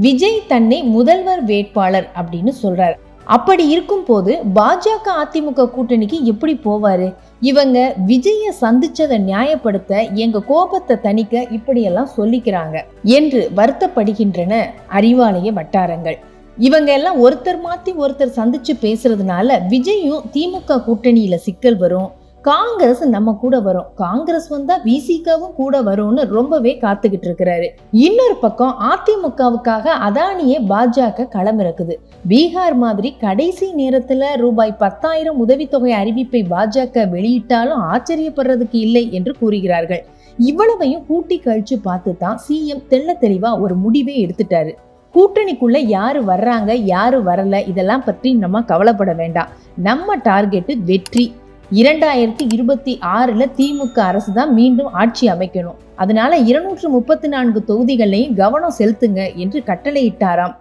விஜய் தன்னை முதல்வர் வேட்பாளர் அப்படின்னு சொல்றாரு. அப்படி இருக்கும் போது பாஜக அதிமுக கூட்டணிக்கு எப்படி போவாரு? இவங்க விஜய சந்திச்சதை நியாயப்படுத்த எங்க கோபத்தை தணிக்க இப்படியெல்லாம் சொல்லிக்கிறாங்க என்று வருத்தப்படுகின்றன அறிவாலய வட்டாரங்கள். இவங்க எல்லாம் ஒருத்தர் மாத்தி ஒருத்தர் சந்திச்சு பேசுறதுனால விஜயும் திமுக கூட்டணியில சிக்கல் வரும், காங்கிரஸ் நம்ம கூட வரும், காங்கிரஸ் வந்தா விசிகாவும் கூட வரும்னு ரொம்பவே காத்துக்கிட்டு இருக்கிறாரு. இன்னொரு பக்கம் அதிமுகவுக்காக அதானியே பாஜக களமிறக்குது. பீகார் மாதிரி கடைசி நேரத்துல ரூபாய் 10,000 உதவித்தொகை அறிவிப்பை பாஜக வெளியிட்டாலும் ஆச்சரியப்படுறதுக்கு இல்லை என்று கூறுகிறார்கள். இவ்வளவையும் கூட்டி கழிச்சு பார்த்து தான் சிஎம் தெள்ள தெளிவா ஒரு முடிவே எடுத்துட்டாரு. கூட்டணிக்குள்ள யாரு வர்றாங்க யாரு வரல இதெல்லாம் பற்றி நம்ம கவலைப்பட வேண்டாம். நம்ம டார்கெட் வெற்றி. 2026 திமுக அரசு தான் மீண்டும் ஆட்சி அமைக்கணும். அதனால 234 தொகுதிகளையும் கவனம் செலுத்துங்க என்று கட்டளையிட்டாராம்.